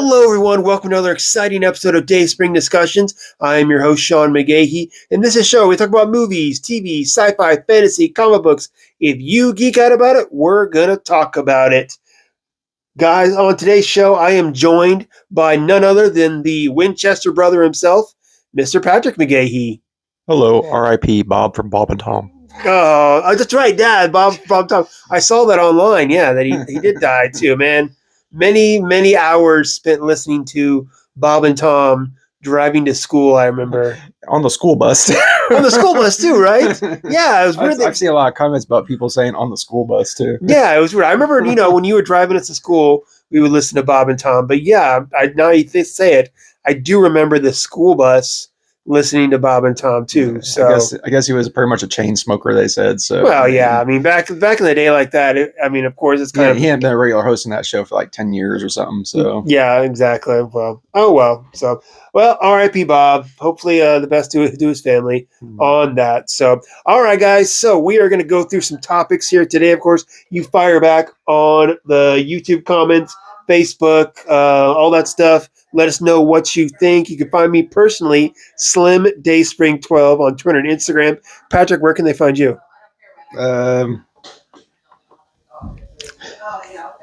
Hello, everyone. Welcome to another exciting episode of Dayspring Discussions. I am your host, Sean McGahee, and this is a show where we talk about movies, TV, sci-fi, fantasy, comic books. If you geek out about it, we're going to talk about it. Guys, on today's show, I am joined by none other than the Winchester brother himself, Mr. Patrick McGahee. Hello, R.I.P. Bob from Bob and Tom. Oh, that's right, Dad. Bob Tom. I saw that online, yeah, that he did die too, man. Many hours spent listening to Bob and Tom driving to school, I remember. On the school bus. On the school bus too, right? Yeah, it was weird. I've seen a lot of comments about people saying on the school bus too. Yeah, it was weird. I remember, when you were driving us to school, we would listen to Bob and Tom. But yeah, now you say it, I do remember the school bus listening to Bob and Tom too. So I guess he was pretty much a chain smoker, they said. So well, yeah. I mean, back in the day like that. Of course, it's kind of he hadn't been a regular host in that show for like 10 years or something. So yeah, exactly. Well, oh well. So R.I.P. Bob. Hopefully, the best to his family on that. So all right, guys. So we are going to go through some topics here today. Of course, you fire back on the YouTube comments, Facebook, all that stuff. Let us know what you think. You can find me personally, Slim Dayspring 12 on Twitter and Instagram. Patrick, where can they find you?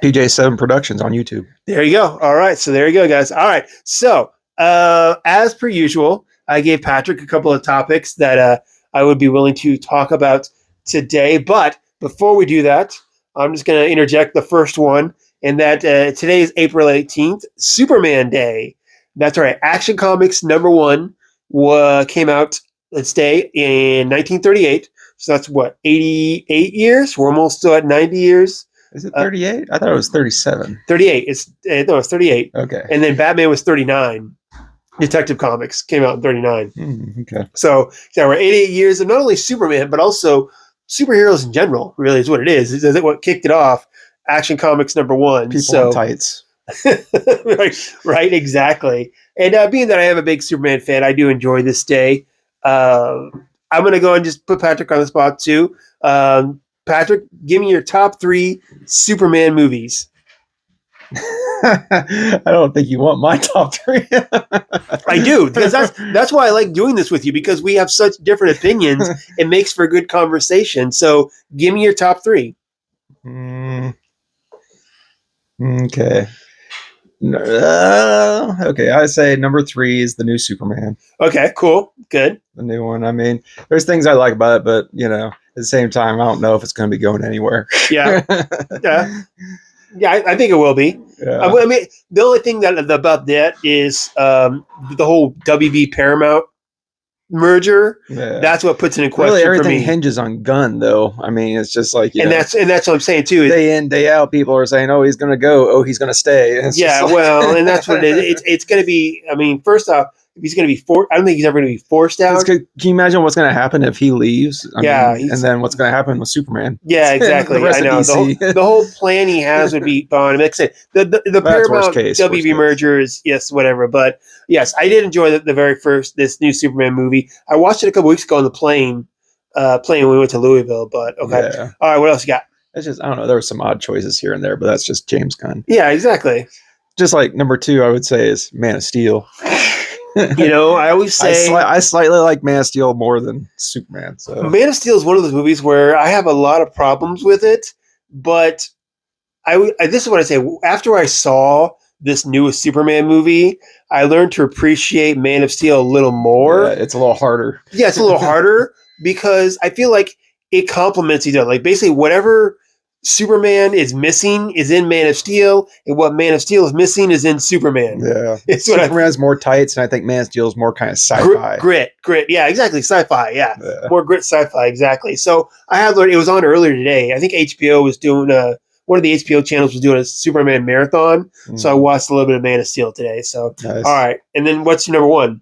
PJ7 Productions on YouTube. There you go. All right. So there you go, guys. All right. So as per usual, I gave Patrick a couple of topics that I would be willing to talk about today. But before we do that, I'm just going to interject the first one. And that today is April 18th, Superman Day. That's right. Action Comics #1 came out this day in 1938. So that's 88 years? We're almost still at 90 years. Is it 38? I thought it was 37. 38. It's 38. Okay. And then Batman was 39. Detective Comics came out in 39. Okay. So yeah, we're 88 years of not only Superman, but also superheroes in general, really is what it is. Is what kicked it off. Action Comics #1. People in tights. right, exactly. And being that I am a big Superman fan, I do enjoy this day. I'm going to go and just put Patrick on the spot too. Patrick, give me your top 3 Superman movies. I don't think you want my top 3. I do, because that's why I like doing this with you, because we have such different opinions. It makes for good conversation. So give me your top 3. Okay. Okay, I say number 3 is the new Superman. Okay, cool. Good. The new one. I mean, there's things I like about it, but, at the same time, I don't know if it's going to be going anywhere. Yeah. Yeah, I think it will be. Yeah. I mean, the only thing about that is the whole WB Paramount merger. Yeah. That's what puts it in question. Really, everything for me. hinges on Gunn, though. I mean, it's just like that's what I'm saying too. Day in, day out, people are saying, "Oh, he's going to go. Oh, he's going to stay." Yeah, and that's what it is. It's going to be. I mean, first off, if he's going to be forced, I don't think he's ever going to be forced out. Can you imagine what's going to happen if he leaves? I mean, and then what's going to happen with Superman? Yeah, exactly. I know the whole plan he has would be gone. Like I said, the Paramount WB merger is whatever. But yes, I did enjoy the very first this new Superman movie. I watched it a couple weeks ago on the plane when we went to Louisville. But okay, yeah. All right. What else you got? It's just I don't know. There were some odd choices here and there, but that's just James Gunn. Yeah, exactly. Just like number 2, I would say is Man of Steel. I always say I slightly like Man of Steel more than Superman. So Man of Steel is one of those movies where I have a lot of problems with it, but this is what I say. After I saw this newest Superman movie, I learned to appreciate Man of Steel a little more. Yeah, it's a little harder. Yeah, it's a little harder because I feel like it complements each other. Like basically whatever Superman is missing is in Man of Steel, and what Man of Steel is missing is in Superman. Yeah, Superman has more tights, and I think Man of Steel is more kind of sci-fi. Grit. Yeah, exactly. Sci-fi. Yeah, more grit sci-fi. Exactly. So I had learned. It was on earlier today. I think HBO was doing one of the HBO channels was doing a Superman marathon. So I watched a little bit of Man of Steel today. So nice. All right, and then what's your number 1?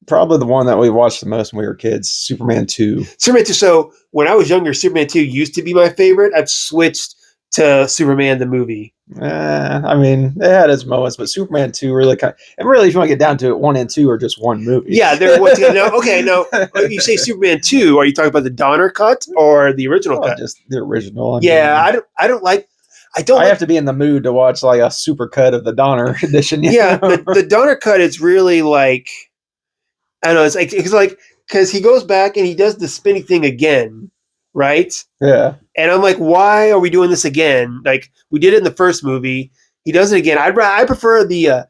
Probably the one that we watched the most when we were kids, Superman 2. Superman 2. So when I was younger, Superman 2 used to be my favorite. I've switched to Superman the movie. I mean, it had its moments, but Superman 2 really and really, if you want to get down to it, 1 and 2 are just one movie. Yeah, they're one together. No, okay, no. You say Superman 2, are you talking about the Donner cut or the original cut? Just the original. I don't like I have to be in the mood to watch like a super cut of the Donner edition. Yeah, the Donner cut is really like, I don't know, it's like because he goes back and he does the spinny thing again, right? Yeah. And I'm like, why are we doing this again? Like we did it in the first movie. He does it again. I prefer the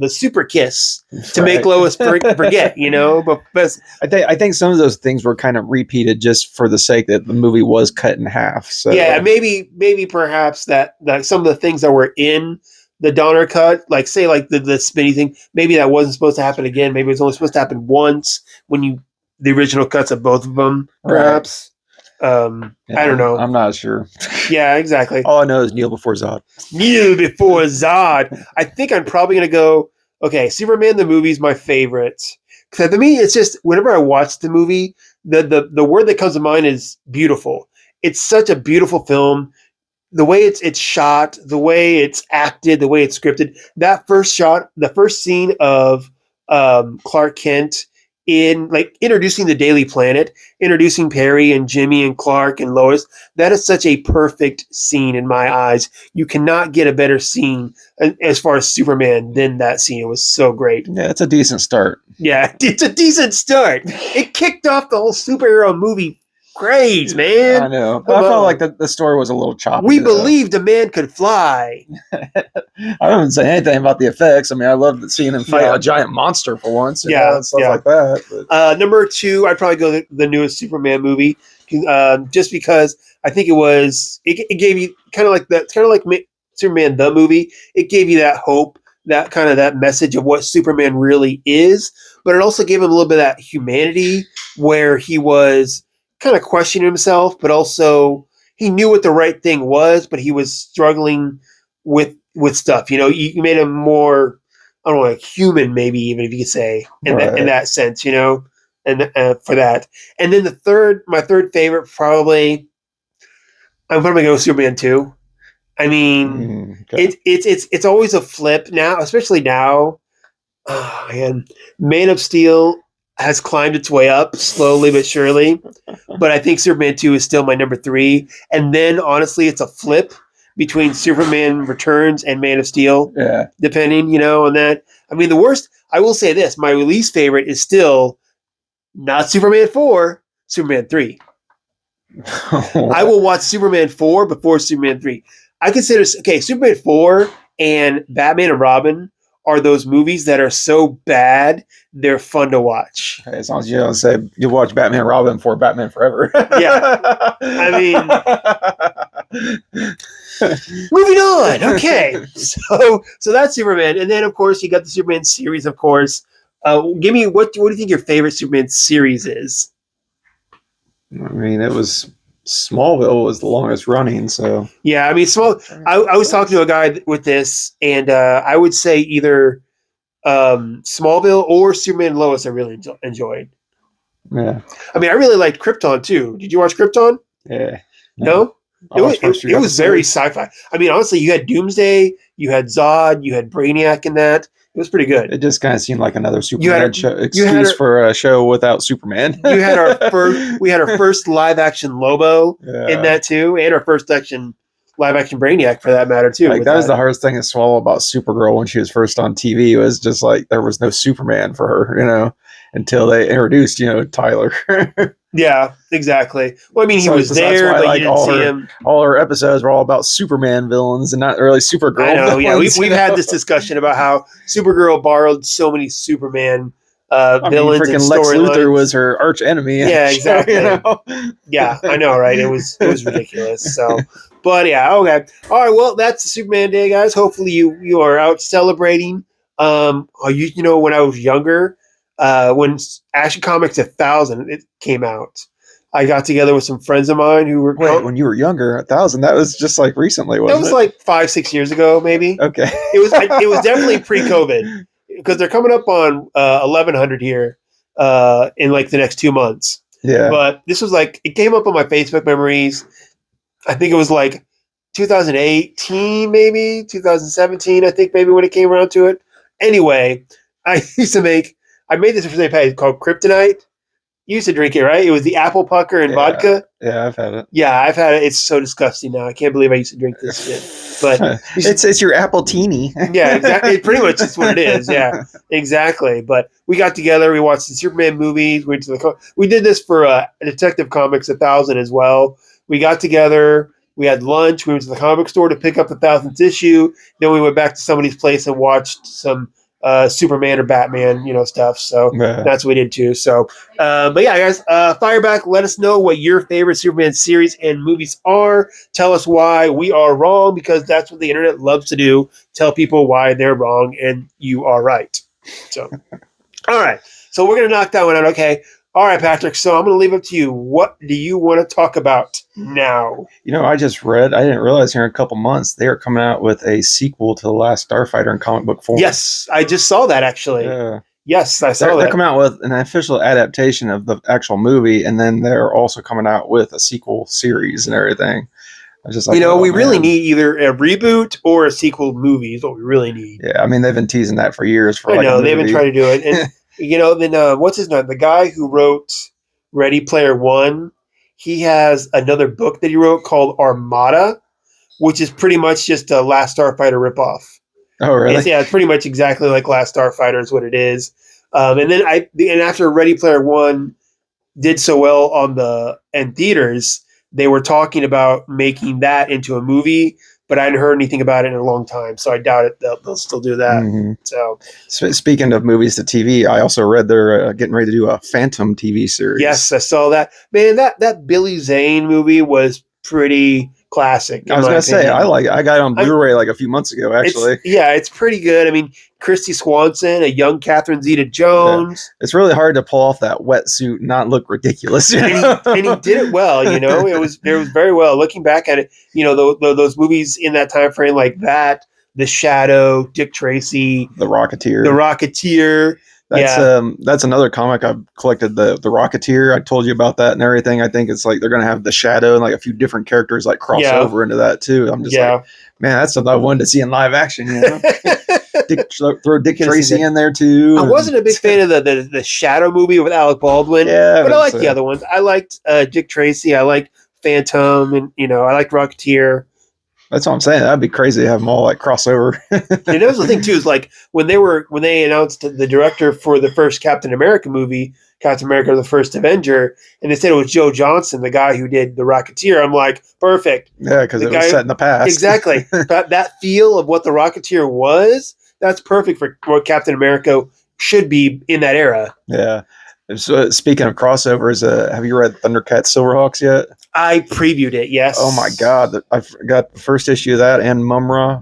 super kiss to make Lois forget, But I think some of those things were kind of repeated just for the sake that the movie was cut in half. So yeah, maybe perhaps that some of the things that were in the Donner cut, like say like the spinny thing, maybe that wasn't supposed to happen again. Maybe it was only supposed to happen once when the original cuts of both of them, perhaps. Yeah, I don't know. I'm not sure. Yeah, exactly. All I know is Kneel Before Zod. Kneel before Zod. I think I'm probably gonna go. Okay, Superman the movie is my favorite. Because to me, it's just whenever I watch the movie, the word that comes to mind is beautiful. It's such a beautiful film. The way it's shot, the way it's acted, the way it's scripted. That first shot, the first scene of Clark Kent in like introducing the Daily Planet, introducing Perry and Jimmy and Clark and Lois. That is such a perfect scene in my eyes. You cannot get a better scene as far as Superman than that scene. It was so great. Yeah, it's a decent start. Yeah, it's a decent start. It kicked off the whole superhero movie craze, man. I know. But I felt like the story was a little choppy. We believed a man could fly. I don't say anything about the effects. I mean, I loved seeing him fight a giant monster for once. And stuff like that. But. Number 2, I'd probably go the newest Superman movie, just because I think it gave you kind of like Superman the movie. It gave you that hope, that kind of that message of what Superman really is, but it also gave him a little bit of that humanity where he was kind of questioning himself, but also he knew what the right thing was, but he was struggling with stuff. You made him more, I don't know, like human, maybe even if you could say in that sense, and for that. And then my third favorite, probably, I'm probably going to go Superman 2. I mean, it's always a flip now, especially now. Oh, man, Man of Steel has climbed its way up slowly but surely, but I think Superman 2 is still my number 3. And then, honestly, it's a flip between Superman Returns and Man of Steel, depending, on that. I mean, the worst, I will say this, my least favorite is still not Superman 4, Superman 3. I will watch Superman 4 before Superman 3. I consider, Superman 4 and Batman and Robin are those movies that are so bad, they're fun to watch. Okay, as long as you don't say you watch Batman and Robin for Batman Forever. Yeah. I mean, moving on. Okay. So that's Superman. And then, of course, you got the Superman series, of course. Give me, what do you think your favorite Superman series is? I mean, it was Smallville was the longest running, so yeah. I mean, I was talking to a guy with this, and I would say either Smallville or Superman and Lois. I really enjoyed. Yeah. I mean, I really liked Krypton too. Did you watch Krypton? Yeah. No. It was very sci-fi. I mean, honestly, you had Doomsday, you had Zod, you had Brainiac in that. It was pretty good. It just kind of seemed like another Superman excuse for a show without Superman. We had our first live action Lobo in that too, and our first live action Brainiac for that matter too. Like that was the hardest thing to swallow about Supergirl when she was first on TV. It was just like there was no Superman for her, until they introduced, Tyler. Yeah, exactly. Well, I mean, he was there, but you didn't see him. All her episodes were all about Superman villains and not really Supergirl. I know. Villains, yeah, we've had this discussion about how Supergirl borrowed so many Superman villains and Lex storylines. Luthor was her arch enemy. Yeah, exactly. Yeah, I know, right? It was ridiculous. So, but yeah, okay. All right. Well, that's Superman Day, guys. Hopefully, you are out celebrating. When I was younger. When Action Comics 1000 it came out, I got together with some friends of mine who were. Wait, when you were younger, 1000? That was just like recently, wasn't it? That was like 5-6 years ago, maybe. Okay. It was definitely pre-COVID because they're coming up on 1100 here in like the next 2 months. Yeah. But this was like it came up on my Facebook memories. I think it was like 2018, maybe 2017. I think maybe when it came around to it. Anyway, I made this page called Kryptonite, You used to drink it, right? It was the apple pucker and vodka. Yeah, I've had it. Yeah, I've had it. It's so disgusting now. I can't believe I used to drink this shit. But it's your apple teeny. yeah, exactly. It pretty much is what it is. Yeah, exactly. But we got together. We watched the Superman movies. We went to we did this for Detective Comics 1000 as well. We got together. We had lunch. We went to the comic store to pick up the 1000th issue. Then we went back to somebody's place and watched some Superman or Batman, stuff. So that's what we did too. So, but yeah, guys, fire back. Let us know what your favorite Superman series and movies are. Tell us why we are wrong, because that's what the internet loves to do. Tell people why they're wrong and you are right. So, all right. So we're going to knock that one out. Okay. All right, Patrick. So I'm going to leave it to you. What do you want to talk about now? I just read, I didn't realize here in a couple months, they are coming out with a sequel to The Last Starfighter in comic book form. Yes, I just saw that, actually. Yeah. Yes, I saw that. They're coming out with an official adaptation of the actual movie, and then they're also coming out with a sequel series and everything. I was just like, we really need either a reboot or a sequel movie is what we really need. Yeah, I mean, they've been teasing that for years. I know, they've been trying to do it. And then what's his name? The guy who wrote Ready Player One, he has another book that he wrote called Armada, which is pretty much just a Last Starfighter ripoff. Oh, really? It's pretty much exactly like Last Starfighter is what it is. And then after Ready Player One did so well in theaters, they were talking about making that into a movie. But I hadn't heard anything about it in a long time, so I doubt it they'll still do that. Mm-hmm. So, speaking of movies to TV, I also read they're getting ready to do a Phantom TV series. Yes, I saw that. Man, that Billy Zane movie was pretty classic. I was going to say, I got it on Blu-ray like a few months ago, actually. It's pretty good. I mean, Christy Swanson, a young Catherine Zeta-Jones. Yeah. It's really hard to pull off that wetsuit and not look ridiculous. And he did it well, It was very well. Looking back at it, those movies in that time frame like that, The Shadow, Dick Tracy, The Rocketeer. That's another comic I've collected, the Rocketeer. I told you about that and everything. I think it's like they're gonna have the Shadow and like a few different characters like cross over into that too. I'm just like, man, that's something I wanted to see in live action. Throw Dick Tracy in there too. I wasn't a big fan of the Shadow movie with Alec Baldwin, but I liked the other ones. I liked Dick Tracy. I liked Phantom, and I liked Rocketeer. That's what I'm saying. That'd be crazy to have them all like crossover. And that was the thing too, is like when they announced the director for the first Captain America movie, Captain America: The First Avenger, and they said it was Joe Johnston, the guy who did The Rocketeer. I'm like, perfect. Yeah, because it was set in the past. Exactly. But that feel of what The Rocketeer was, that's perfect for what Captain America should be in that era. Yeah. So speaking of crossovers, have you read Thundercats Silverhawks yet? I previewed it, yes. Oh my God. I got the first issue of that and Mumra.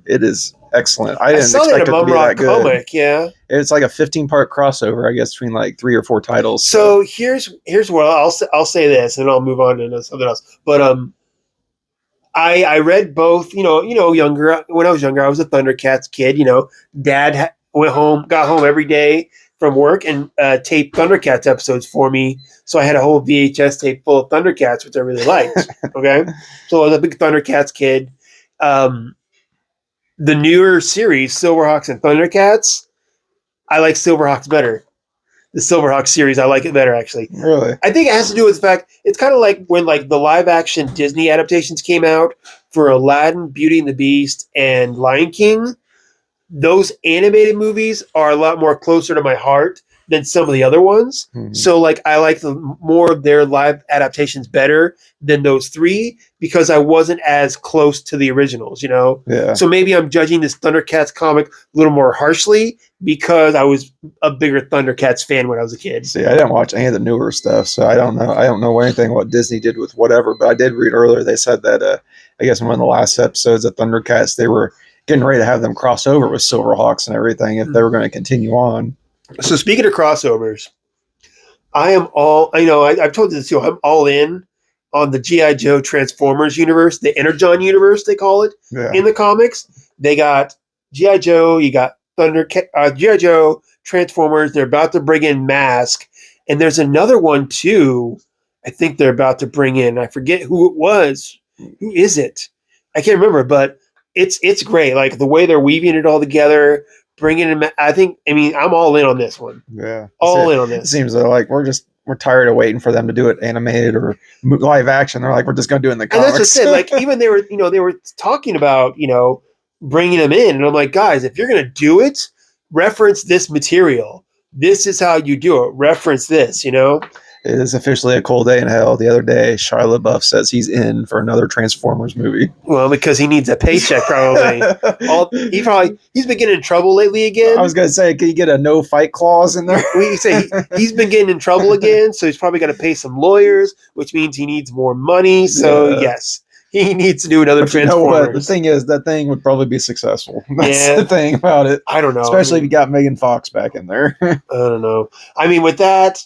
It is excellent. I didn't expect it to be that good. Comic, yeah. It's like a 15-part crossover, I guess, between like 3 or 4 titles. So here's where I'll say this, and I'll move on to something else. But I read both. Younger when I was younger, I was a Thundercats kid. Dad got home every day from work and taped Thundercats episodes for me. So I had a whole VHS tape full of Thundercats, which I really liked. Okay, so I was a big Thundercats kid. The newer series, Silverhawks and Thundercats, I like Silverhawks better. The Silverhawks series, I like it better, actually. Really? I think it has to do with the fact it's kind of like when like the live action Disney adaptations came out for Aladdin, Beauty and the Beast, and Lion King. Those animated movies are a lot more closer to my heart than some of the other ones. Mm-hmm. So like I like more of their live adaptations better than those 3 because I wasn't as close to the originals, Yeah. So maybe I'm judging this Thundercats comic a little more harshly because I was a bigger Thundercats fan when I was a kid. See, I didn't watch any of the newer stuff, so I don't know. I don't know anything what Disney did with whatever, but I did read earlier they said that I guess in one of the last episodes of Thundercats they were getting ready to have them cross over with Silverhawks and everything if they were going to continue on. So speaking of crossovers, I've told you this too, I'm all in on the G.I. Joe Transformers universe, the Energon universe, they call it in the comics. They got G.I. Joe, you got G.I. Joe, Transformers, they're about to bring in Mask, and there's another one too, I think they're about to bring in. I forget who it was. Who is it? I can't remember, but it's great. Like the way they're weaving it all together, bringing in. I'm all in on this one. Yeah, all in on this. It seems like we're we're tired of waiting for them to do it animated or live action. They're like, we're just going to do it in the comics. And that's just it. Like, even they were talking about, bringing them in. And I'm like, guys, if you're going to do it, reference this material. This is how you do it. Reference this, It is officially a cold day in hell. The other day, Shia LaBeouf says he's in for another Transformers movie. Well, because he needs a paycheck, probably. He's been getting in trouble lately again. I was going to say, can you get a no fight clause in there? We say he's been getting in trouble again, so he's probably got to pay some lawyers, which means he needs more money. So yes, he needs to do another Transformers. You know what? The thing is, that thing would probably be successul. That's the thing about it. I don't know. Especially if you got Megan Fox back in there. I don't know. I mean, with that,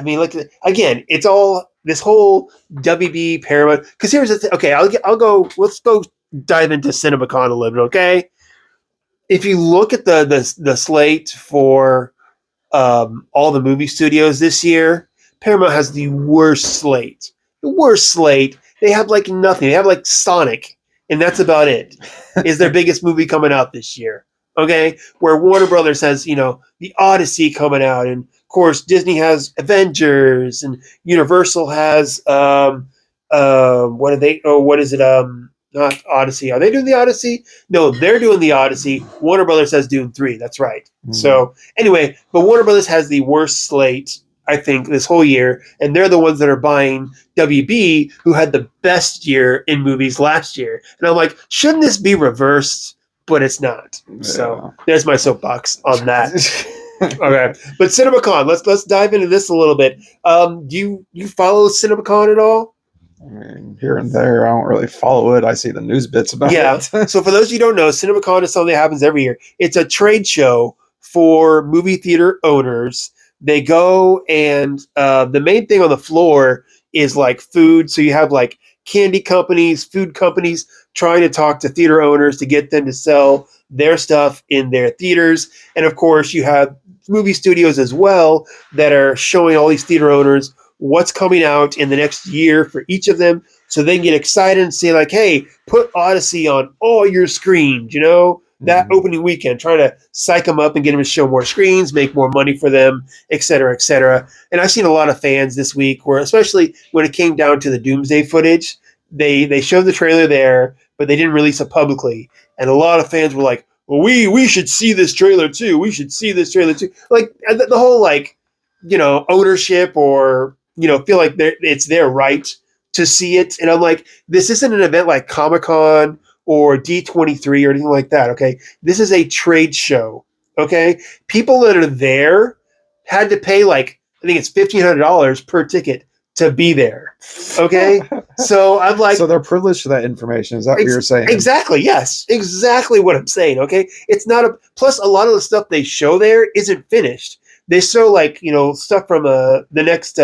look, again, it's all this whole WB Paramount. Because here's the thing. Okay, I'll go. Let's go dive into Cinemacon a little bit. Okay, if you look at the slate for all the movie studios this year, Paramount has the worst slate. The worst slate. They have like nothing. They have like Sonic, and that's about it. Is their biggest movie coming out this year? Okay, where Warner Brothers has the Odyssey coming out, and of course Disney has Avengers, and Universal has what are they? Oh, what is it? Not Odyssey. Are they doing the Odyssey? No, they're doing the Odyssey. Warner Brothers has Dune 3. That's right. Mm-hmm. So anyway, but Warner Brothers has the worst slate, I think, this whole year, and they're the ones that are buying WB, who had the best year in movies last year. And I'm like, shouldn't this be reversed? But it's not. Yeah. So there's my soapbox on that. Okay, but Cinemacon, let's dive into this a little bit. Do you follow Cinemacon at all? I mean, here and there, I don't really follow it. I see the news bits about it. So for those of you who don't know, Cinemacon is something that happens every year. It's a trade show for movie theater owners. They go and the main thing on the floor is like food. So you have like candy companies, food companies trying to talk to theater owners to get them to sell their stuff in their theaters. And of course, you have movie studios as well that are showing all these theater owners what's coming out in the next year for each of them. So they can get excited and say like, hey, put Odyssey on all your screens, that opening weekend, trying to psych them up and get them to show more screens, make more money for them, et cetera, et cetera. And I've seen a lot of fans this week where, especially when it came down to the Doomsday footage, they showed the trailer there, but they didn't release it publicly. And a lot of fans were like, well, we should see this trailer too. We should see this trailer too. Like the whole ownership or, feel like it's their right to see it. And I'm like, this isn't an event like Comic-Con or D23 or anything like that, okay? This is a trade show, okay? People that are there had to pay I think it's $1,500 per ticket to be there, okay? So I'm like... So they're privileged to that information, is that what you're saying? Exactly, yes. Exactly what I'm saying, okay? It's not a... Plus, a lot of the stuff they show there isn't finished. They show, stuff from the next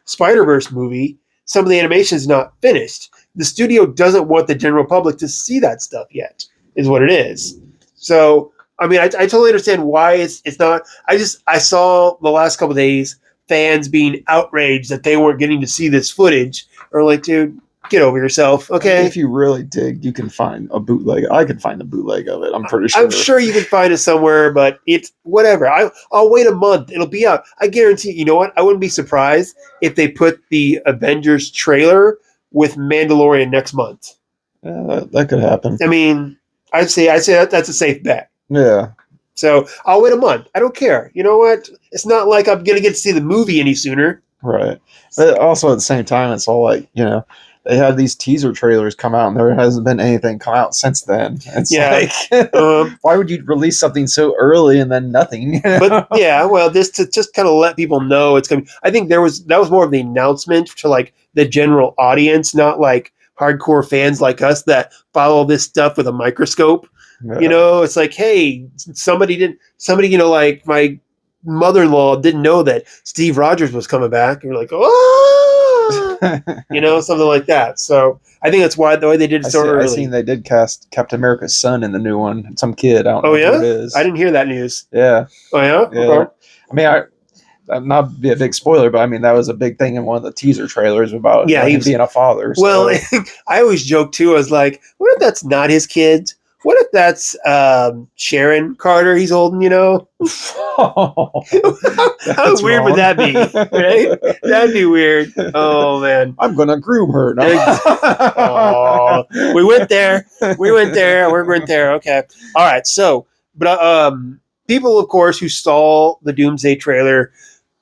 Spider-Verse movie. Some of the animation is not finished. The studio doesn't want the general public to see that stuff yet, is what it is. So, I mean, I totally understand why it's not. I saw the last couple of days fans being outraged that they weren't getting to see this footage. Or like, dude, get over yourself, okay? If you really dig, you can find a bootleg. I can find a bootleg of it. I'm pretty sure. I'm sure you can find it somewhere, but it's whatever. I'll wait a month. It'll be out. I guarantee. You know what? I wouldn't be surprised if they put the Avengers trailer with Mandalorian next month. Yeah, that could happen. I mean, I'd say that's a safe bet. Yeah. So I'll wait a month. I don't care. You know what? It's not like I'm gonna get to see the movie any sooner. Right. But also at the same time, it's all like, they had these teaser trailers come out, and there hasn't been anything come out since then. It's like, why would you release something so early and then nothing? But yeah, well, just kind of let people know it's coming. I think that was more of the announcement to the general audience, not like hardcore fans like us that follow this stuff with a microscope. Yeah. It's like, hey, somebody like my mother-in-law didn't know that Steve Rogers was coming back, and you're like, oh, something like that. So I think that's why the way they did it so early. I seen they did cast Captain America's son in the new one. Some kid. I don't know who it is. I didn't hear that news. Yeah. Oh yeah. Yeah. Okay. I mean, I'm not be a big spoiler, but I mean that was a big thing in one of the teaser trailers about him being a father. So. Well, I always joke too. I was like, what if that's not his kid? what if that's Sharon Carter he's holding, you know? How weird would that be? Right? That'd be weird. Oh, man. I'm going to groom her. No. Oh, we went there. We went there. Okay. All right. So, but people, of course, who saw the Doomsday trailer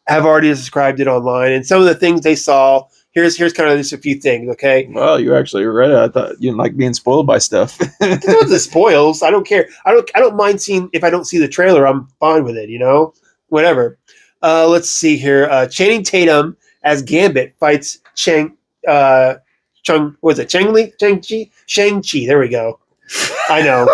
have already described it online. And some of the things they saw, here's kind of just a few things, okay? Well, you actually read it. I thought you didn't like being spoiled by stuff. It's not the spoils. I don't care. I don't mind seeing, if I don't see the trailer, I'm fine with it, you know? Whatever. Let's see here. Channing Tatum as Gambit fights Shang-Chi. There we go. I know.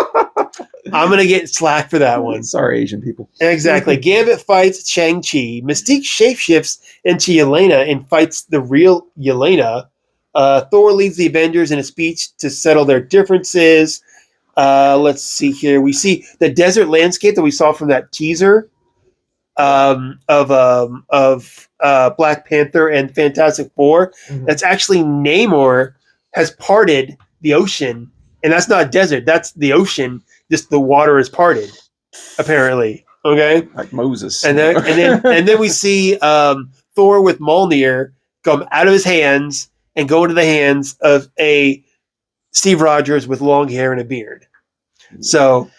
I'm going to get slack for that one. Sorry, Asian people. Exactly. Gambit fights Shang-Chi. Mystique shapeshifts into Yelena and fights the real Yelena. Thor leads the Avengers in a speech to settle their differences. Let's see here. We see the desert landscape that we saw from that teaser of Black Panther and Fantastic Four. Mm-hmm. That's actually Namor has parted the ocean, and that's not desert. That's the ocean. Just the water is parted, apparently. Okay, like Moses. And then we see Thor with Mjolnir come out of his hands and go into the hands of a Steve Rogers with long hair and a beard. So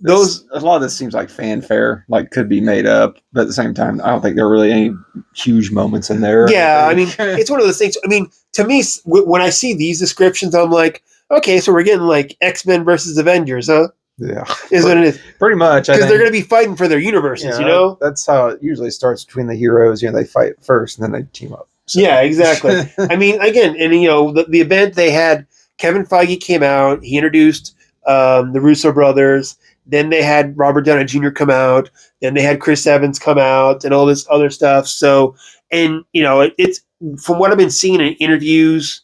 a lot of this seems like fanfare, like could be made up, but at the same time, I don't think there are really any huge moments in there. Yeah, I mean, it's one of those things. I mean, to me, when I see these descriptions, I'm like, okay, so we're getting like X-Men versus Avengers, huh? Yeah, is what it is. Pretty much, because they're going to be fighting for their universes. You know, that's how it usually starts between the heroes. You know, they fight first and then they team up. So. Yeah, exactly. I mean, again, and you know, the event they had, Kevin Feige came out. He introduced the Russo brothers. Then they had Robert Downey Jr. come out. Then they had Chris Evans come out and all this other stuff. So, and you know, it's from what I've been seeing in interviews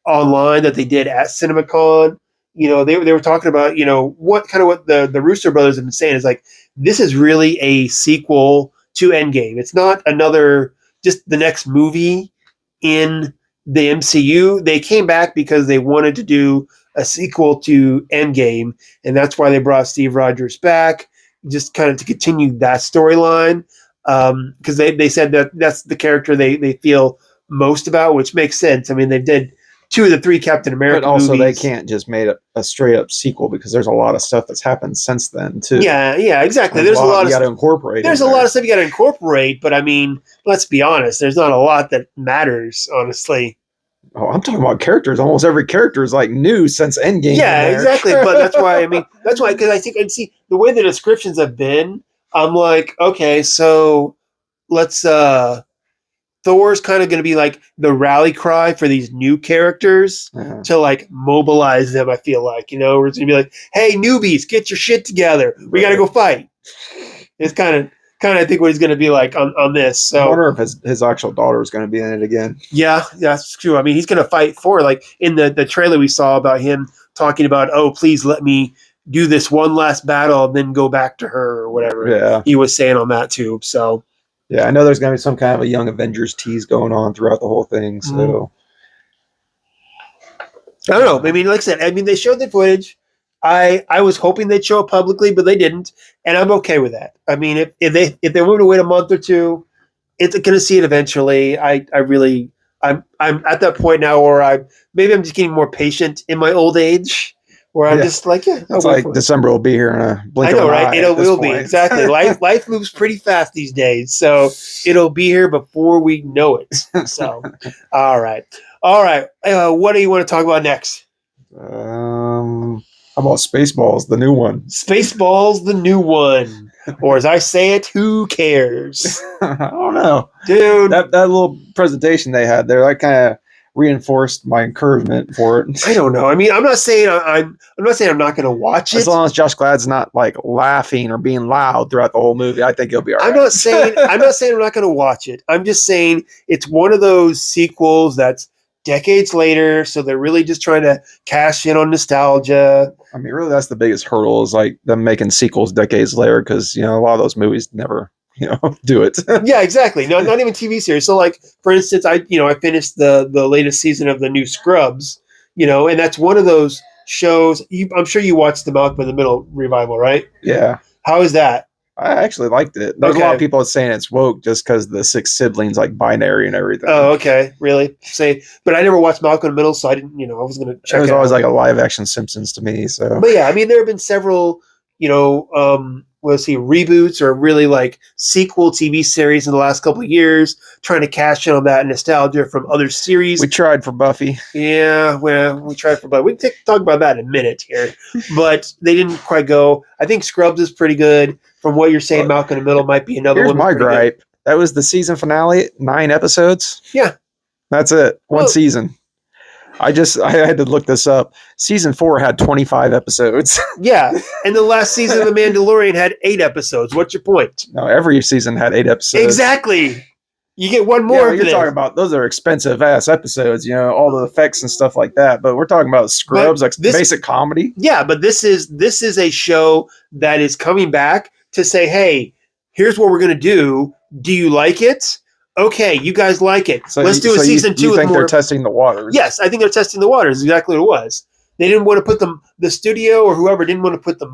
online that they did at Cinemacon. You know, they were talking about, you know, what the Russo brothers have been saying is like, this is really a sequel to Endgame. It's not just the next movie in the MCU. They came back because they wanted to do a sequel to Endgame, and that's why they brought Steve Rogers back, just kind of to continue that storyline. Because they said that that's the character they feel most about, which makes sense. I mean, they did 2 of the 3 Captain America but also movies. They can't just make a straight up sequel because there's a lot of stuff that's happened since then too. Yeah, exactly. There's a lot you got to incorporate. There's a lot of stuff you got to incorporate, but I mean, let's be honest. There's not a lot that matters, honestly. Oh, I'm talking about characters. Almost every character is like new since Endgame. Yeah, exactly. But that's why because I think I see the way the descriptions have been. I'm like, okay, so let's. Thor's kind of going to be like the rally cry for these new characters to like mobilize them. I feel like, you know, we're going to be like, hey, newbies, get your shit together. We got to go fight. It's kind of I think what he's going to be like on this. So I wonder if his actual daughter is going to be in it again. Yeah, that's true. I mean, he's going to fight for, like in the trailer we saw about him talking about, oh, please let me do this one last battle and then go back to her or whatever. Yeah. He was saying on that too. So. Yeah, I know there's going to be some kind of a Young Avengers tease going on throughout the whole thing. So I don't know. I mean, like I said, they showed the footage. I was hoping they'd show it publicly, but they didn't, and I'm okay with that. I mean, if they were to wait a month or two, it's going to see it eventually. I'm at that point now where I'm just getting more patient in my old age. Where I'm just like, yeah. It's like December will be here in a blink of an eye. I know, right? It will be, exactly. Life moves pretty fast these days. So it'll be here before we know it. So, all right. What do you want to talk about next? How about Spaceballs, the new one? Spaceballs, the new one. Or as I say it, who cares? I don't know. Dude. That little presentation they had there, that kind of reinforced my encouragement for it. I don't know. I mean, I'm not saying I'm not going to watch it. As long as Josh Glad's not like laughing or being loud throughout the whole movie, I think he'll be all right. I'm not saying I'm not going to watch it. I'm just saying it's one of those sequels that's decades later, so they're really just trying to cash in on nostalgia. I mean, really, that's the biggest hurdle is like them making sequels decades later because, you know, a lot of those movies never, you know, do it. Yeah, exactly. No, not even TV series. So, like, for instance, I finished the latest season of the new Scrubs, you know, and that's one of those shows. I'm sure you watched the Malcolm in the Middle revival, right? Yeah. How is that? I actually liked it. There's a lot of people saying it's woke just because the 6 siblings like binary and everything. Oh, okay, really? But I never watched Malcolm in the Middle, so I didn't. I was going to check. It was always like a live action Simpsons to me. So, but yeah, I mean, there have been several, reboots or really like sequel TV series in the last couple of years, trying to cash in on that nostalgia from other series. We tried for Buffy. Yeah, well, we tried for Buffy. We can talk about that in a minute here, but they didn't quite go. I think Scrubs is pretty good. From what you're saying, Malcolm in the Middle might be another one. Here's my gripe. Good. That was the season finale, 9 episodes. Yeah. That's it. One season. I had to look this up. Season 4 had 25 episodes. Yeah. And the last season of The Mandalorian had 8 episodes. What's your point? No, every season had 8 episodes. Exactly. You get one more. You're talking about those are expensive ass episodes, all the effects and stuff like that. But we're talking about Scrubs, like basic comedy. Yeah, but this is a show that is coming back to say, hey, here's what we're going to do. Do you like it? Okay, you guys like it. So let's do a season 2 you think they're testing the waters? Yes, I think they're testing the waters. Exactly what it was. They didn't want to put the studio or whoever didn't want to put the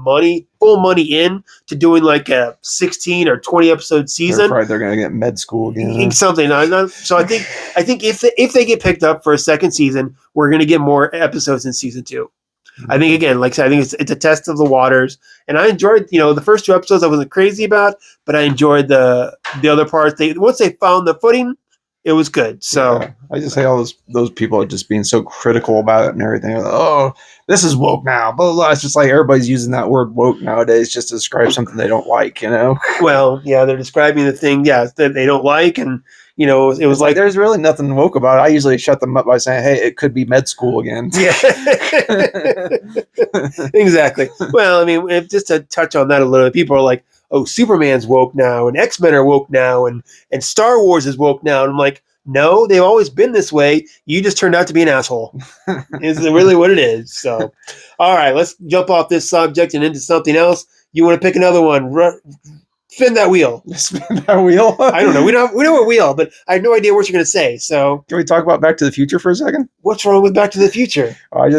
full money in to doing like a 16 or 20 episode season. They're going to get med school again. Something. So I think if they get picked up for a second season, we're going to get more episodes in season 2. I think again, like I said, I think it's a test of the waters, and I enjoyed the first 2 episodes I wasn't crazy about, but I enjoyed the other parts. Once they found the footing, it was good. So I just hate all those people are just being so critical about it and everything. Like, oh, this is woke now, blah, blah, blah. It's just like everybody's using that word woke nowadays just to describe something they don't like. Well, yeah, they're describing the thing, that they don't like, and it was like there's really nothing woke about it. I usually shut them up by saying, hey, it could be med school again. Yeah. Exactly. Well, I mean, just to touch on that a little bit, people are like, oh, Superman's woke now, and X-Men are woke now, and Star Wars is woke now. And I'm like, no, they've always been this way. You just turned out to be an asshole. Is really what it is. So, all right, let's jump off this subject and into something else. You want to pick another one? Spin that wheel. Spin that wheel? I don't know. We know a wheel, but I have no idea what you're going to say. So, can we talk about Back to the Future for a second? What's wrong with Back to the Future? I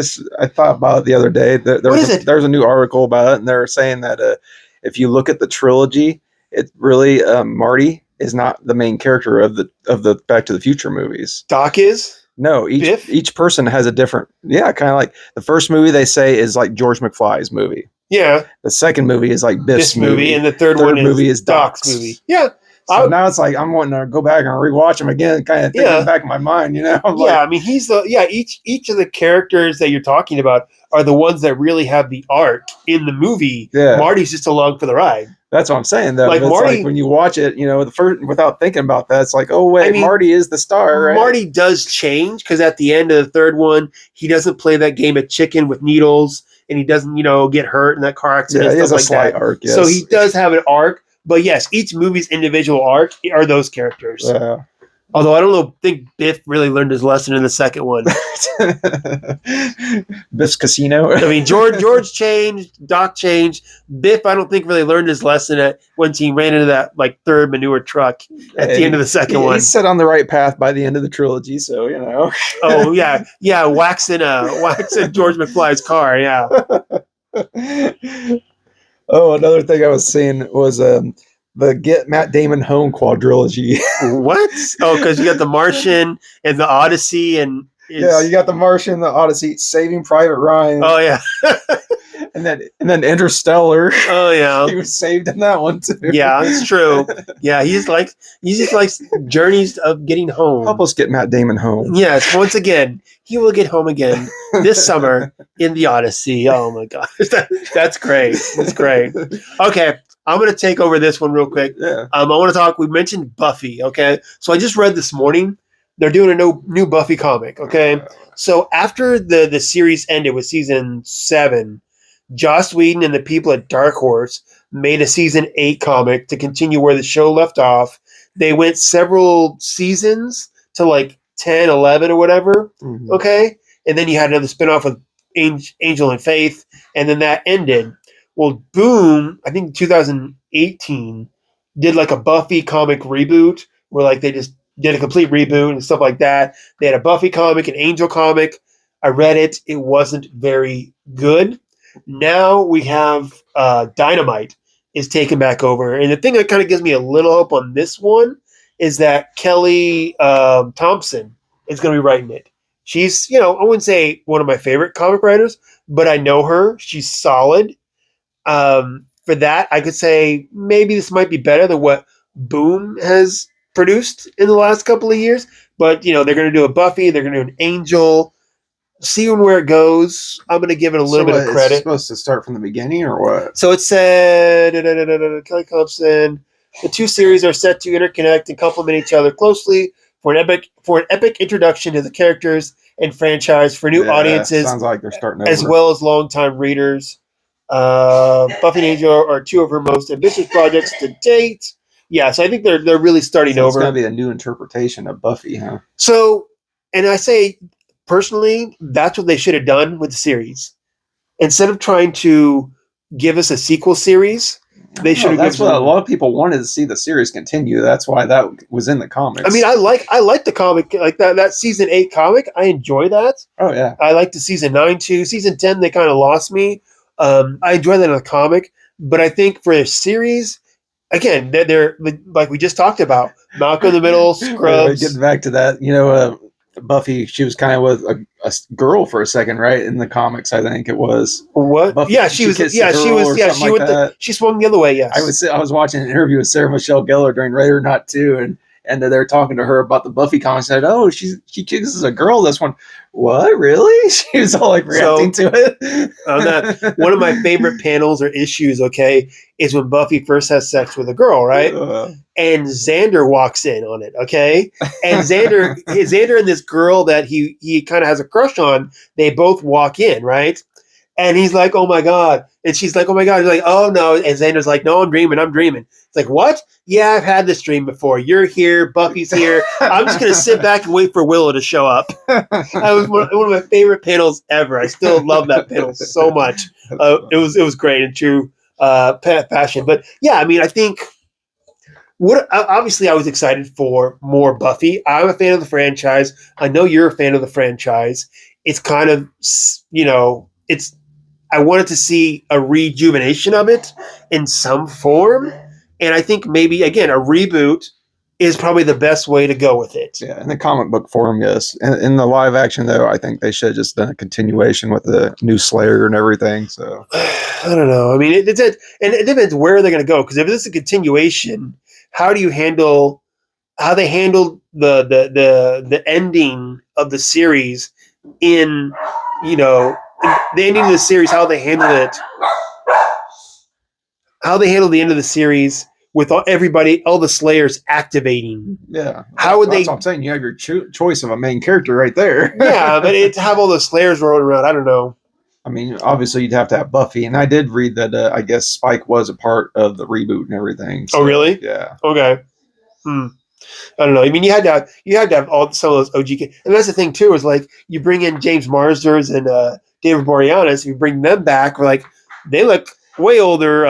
thought about it the other day. There's a new article about it, and they're saying that if you look at the trilogy, it really Marty is not the main character of the Back to the Future movies. Doc is? No, each person has a different. Yeah, kind of like the first movie they say is like George McFly's movie. Yeah. The second movie is like Biff's movie, and the third movie is Doc's movie. Yeah. So now it's like I'm wanting to go back and rewatch them again, kind of thinking back in my mind, I mean, each of the characters that you're talking about are the ones that really have the arc in the movie. Yeah. Marty's just along for the ride. That's what I'm saying, though. Like Marty, like when you watch it, the first without thinking about that, it's like, oh wait, Marty is the star. Right? Marty does change because at the end of the third one, he doesn't play that game of chicken with needles, and he doesn't, get hurt in that car accident. Yeah, he has stuff a slight arc. Yes. So he does have an arc, but yes, each movie's individual arc are those characters. Yeah. Although I think Biff really learned his lesson in the second one. Biff's Casino. I mean, George changed, Doc changed. Biff, I don't think really learned his lesson once he ran into that third manure truck at the end of the second one. He's set on the right path by the end of the trilogy, so Oh yeah, waxing George McFly's car. Yeah. Oh, another thing I was seeing was the Get Matt Damon Home quadrilogy. What? Oh, because you got The Martian and The Odyssey and you got The Martian, The Odyssey, Saving Private Ryan. Oh yeah. and then Interstellar. Oh yeah. He was saved in that one too. Yeah, it's true. Yeah, he just likes journeys of getting home. Help us get Matt Damon home. Yes, once again, he will get home again this summer in The Odyssey. Oh my gosh. That's great. That's great. Okay. I'm going to take over this one real quick. Yeah. I want to talk. We mentioned Buffy. Okay. So I just read this morning. They're doing a new Buffy comic. Okay. So after the series ended with season 7, Joss Whedon and the people at Dark Horse made a season 8 comic to continue where the show left off. They went several seasons to like 10, 11 or whatever. Mm-hmm. Okay. And then you had another spinoff with Angel and Faith. And then that ended. Well, Boom, I think 2018, did like a Buffy comic reboot where like they just did a complete reboot and stuff like that. They had a Buffy comic, an Angel comic, I read it. It wasn't very good. Now we have Dynamite is taken back over. And the thing that kind of gives me a little hope on this one is that Kelly Thompson is going to be writing it. She's, I wouldn't say one of my favorite comic writers, but I know her. She's solid. For that, I could say maybe this might be better than what Boom has produced in the last couple of years. But, they're going to do a Buffy. They're going to do an Angel. Seeing where it goes, I'm going to give it a little bit of credit. It's supposed to start from the beginning or what? So it said, Kelly Thompson, the two series are set to interconnect and complement each other closely for an epic introduction to the characters and franchise for new audiences. Sounds like they're starting over. As well as longtime readers. Buffy and Angel are two of her most ambitious projects to date. Yeah, so I think they're really starting over. It's going to be a new interpretation of Buffy, huh? So, and I say, personally, that's what they should have done with the series. Instead of trying to give us a sequel series, they should have. That's what a lot of people wanted to see the series continue. That's why that was in the comics. I mean, I like the comic, like that season 8 comic. I enjoy that. Oh yeah, I like the season 9 too. Season 10 they kind of lost me. I enjoy that in the comic, but I think for a series, again, they're like we just talked about, Malcolm in the Middle, Scrubs. Getting back to that, Buffy, she was kind of with a girl for a second, right? In the comics, I think it was. What? Buffy, yeah, she was. Yeah, she was. Yeah, she went. She swung the other way. Yes. I was watching an interview with Sarah Michelle Gellar during Ready or Not 2, and they're talking to her about the Buffy comics. And said, "Oh, she kisses a girl." This one, what? Really? She was all like reacting to it. On that, one of my favorite panels or issues, okay, is when Buffy first has sex with a girl, right? And Xander walks in on it, okay? And Xander and this girl that he kind of has a crush on, they both walk in, right? And he's like, "Oh my God." And she's like, "Oh my God." He's like, "Oh no." And Xander's like, "No, I'm dreaming. It's like, "What? Yeah, I've had this dream before. You're here. Buffy's here. I'm just going to sit back and wait for Willow to show up." That was one of my favorite panels ever. I still love that panel so much. It was great and true passion. But yeah, I mean, I think obviously I was excited for more Buffy. I'm a fan of the franchise. I know you're a fan of the franchise. It's kind of, I wanted to see a rejuvenation of it in some form. And I think maybe, again, a reboot is probably the best way to go with it. Yeah, in the comic book form, yes. In the live action, though, I think they should have just done a continuation with the new Slayer and everything. So I don't know. I mean, it depends where they're going to go. Because if it's a continuation, how do you handle how they handled the ending of the series in, the ending of the series, how they handled it, how they handled the end of the series with all the Slayers activating. Yeah. How would that's what I'm saying. You have your choice of a main character right there. Yeah, but to have all the Slayers rolling around, I don't know. I mean, obviously you'd have to have Buffy, and I did read that I guess Spike was a part of the reboot and everything. So, oh, really? Yeah. Okay. I don't know. I mean, you had to have all some of those OG kids. And that's the thing too, is like you bring in James Marsders and David Boreanaz, you bring them back, they look way older.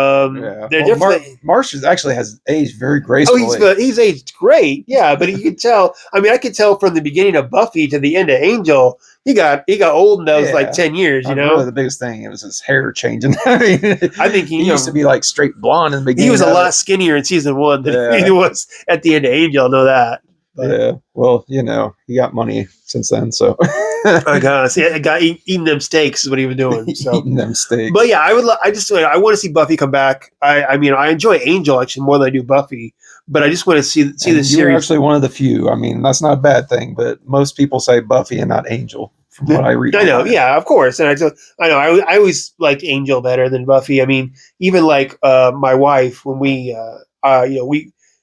They're different. Marsh actually has aged very gracefully. Oh, he's aged great. Yeah, but you could tell. I mean, I could tell from the beginning of Buffy to the end of Angel, he got old in those 10 years. Really the biggest thing, it was his hair changing. I think he used to be like straight blonde in the beginning. He was a lot skinnier in season 1 than he was at the end of Angel. I know that. But. Yeah, well, he got money since then, so. I guess eating them steaks is what he was doing. So. Eating them steaks. But yeah, I want to see Buffy come back. I mean, I enjoy Angel actually more than I do Buffy, but I just want to see the series. You're actually one of the few. I mean, that's not a bad thing, but most people say Buffy and not Angel. From what I read, I know, yeah, of course, and I know, I always liked Angel better than Buffy. I mean, even like my wife when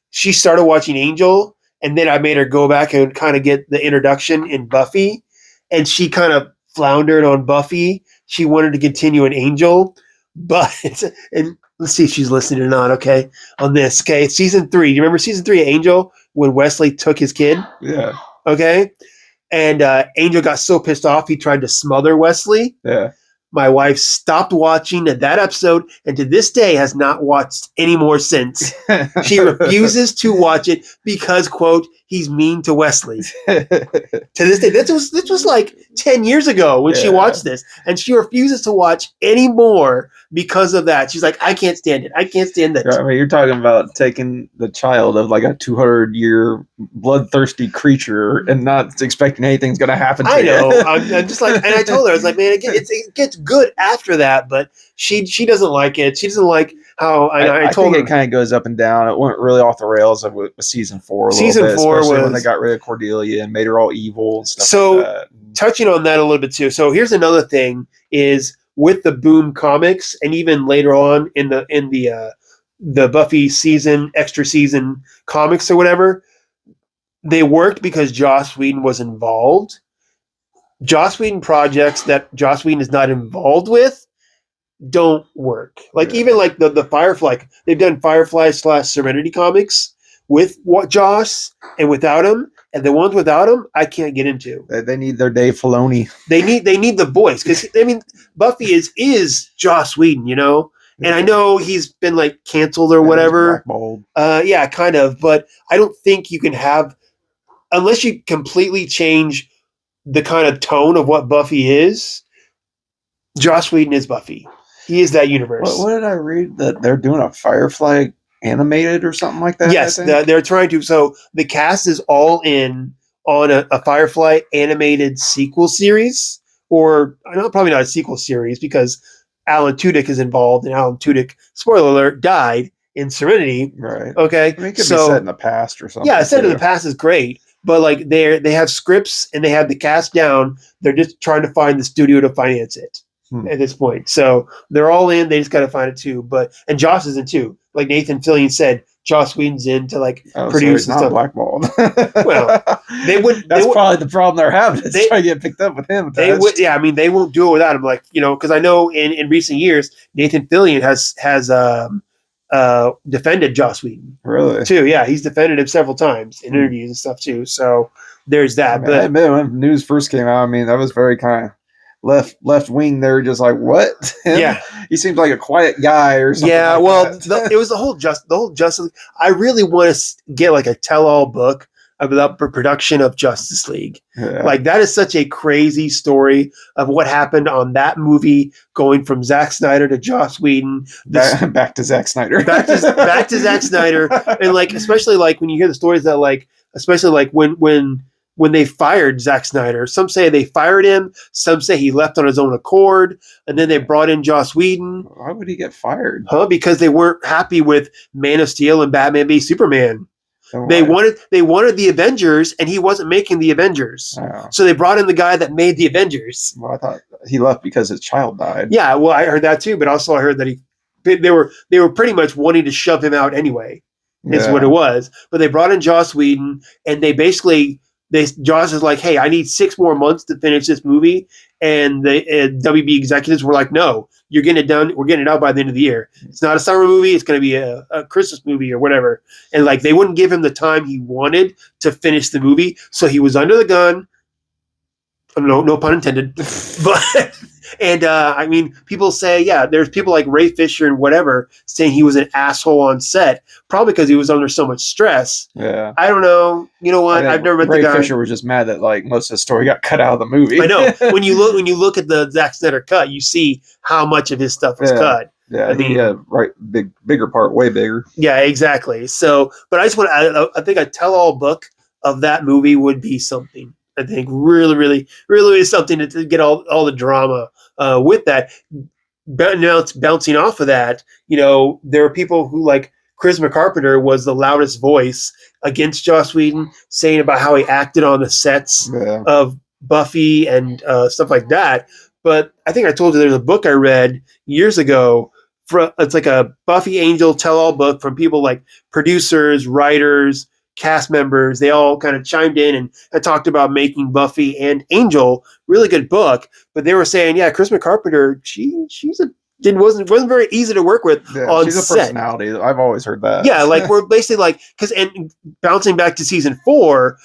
she started watching Angel. And then I made her go back and kind of get the introduction in Buffy. And she kind of floundered on Buffy. She wanted to continue in Angel. And let's see if she's listening or not, okay, on this. Okay, season 3. Do you remember season 3 of Angel when Wesley took his kid? Yeah. Okay. And Angel got so pissed off he tried to smother Wesley. Yeah. My wife stopped watching that episode and to this day has not watched any more since. She refuses to watch it because, quote, he's mean to Wesley. To this day, this was like 10 years ago when she watched this, and she refuses to watch anymore because of that. She's like, I can't stand it. I can't stand that. I mean, you're talking about taking the child of like a 200-year bloodthirsty creature and not expecting anything's going to happen to I you. know. I'm just like, and I told her, I was like, man, it gets good after that, but she doesn't like it. She doesn't like how I told think her it kind of goes up and down. It went really off the rails with season 4. Season 4 especially was when they got rid of Cordelia and made her all evil and stuff. So, like that. Touching on that a little bit too. So here's another thing: is with the Boom comics, and even later on in the Buffy extra season comics or whatever, they worked because Joss Whedon was involved. Joss Whedon projects that Joss Whedon is not involved with don't work. Like even like the Firefly, they've done Firefly / Serenity comics with Joss and without him, and the ones without him, I can't get into. They need their Dave Filoni. They need the voice because I mean Buffy is Joss Whedon, you know, and I know he's been like canceled or whatever. Yeah, kind of, but I don't think you can have unless you completely change the kind of tone of what Buffy is. Joss Whedon is Buffy. He is that universe. What did I read? That they're doing a Firefly animated or something like that? Yes, they're trying to. So the cast is all in on a Firefly animated sequel series, or probably not a sequel series because Alan Tudyk is involved, and Alan Tudyk, spoiler alert, died in Serenity. Right. Okay. I mean, it could be set in the past or something. Yeah, set in the past is great, but like they have scripts and they have the cast down. They're just trying to find the studio to finance it. At this point. So they're all in, they just gotta find it too. And Joss is in too. Like Nathan Fillion said, Joss Whedon's in to like produce and stuff. Blackballed. Well, that's probably the problem they're having. Is trying to get picked up with him. They won't do it without him. Like, you know, because I know in recent years, Nathan Fillion has defended Joss Whedon. Really? Too. Yeah, he's defended him several times in interviews and stuff too. So there's that. I admit, when news first came out, I mean, that was very kind of left wing there, just like, what? Yeah, he seems like a quiet guy or something. Yeah, it was the whole Justice. I really want to get like a tell-all book about the production of Justice League. Yeah. Like that is such a crazy story of what happened on that movie, going from Zack Snyder to Joss Whedon, back to Zack Snyder, back to Zack Snyder, and like especially like when you hear the stories that like especially like when they fired Zack Snyder. Some say they fired him. Some say he left on his own accord. And then they brought in Joss Whedon. Why would he get fired? Because they weren't happy with Man of Steel and Batman v Superman. They wanted the Avengers, and he wasn't making the Avengers. Oh. So they brought in the guy that made the Avengers. Well, I thought he left because his child died. Yeah, well, I heard that too. But also I heard that they were pretty much wanting to shove him out anyway. Is what it was. But they brought in Joss Whedon, and they basically... Joss is like, hey, I need 6 more months to finish this movie, and the WB executives were like, no, you're getting it done. We're getting it out by the end of the year. It's not a summer movie. It's going to be a Christmas movie or whatever. And like they wouldn't give him the time he wanted to finish the movie, so he was under the gun. No pun intended. But I mean, people say, yeah, there's people like Ray Fisher and whatever saying he was an asshole on set, probably because he was under so much stress. Yeah, I don't know. You know what? I've never met the guy. Ray Fisher was just mad that like most of the story got cut out of the movie. I know. When you look at the Zack Snyder cut, you see how much of his stuff was cut. Yeah, bigger part, way bigger. Yeah, exactly. So, but I just want I think a tell-all book of that movie would be something. I think really is something to get all the drama with that. But now it's bouncing off of that. You know, there are people who like Chris Carpenter was the loudest voice against Joss Whedon, saying about how he acted on the sets of Buffy and stuff like that. But I think I told you there's a book I read years ago. It's like a Buffy Angel tell-all book from people like producers, writers, cast members. They all kind of chimed in and talked about making Buffy and Angel. Really good book, but they were saying, yeah, Chris Carpenter, wasn't very easy to work with on she's a set. Personality. I've always heard that. Yeah, like we're basically like and bouncing back to season 4.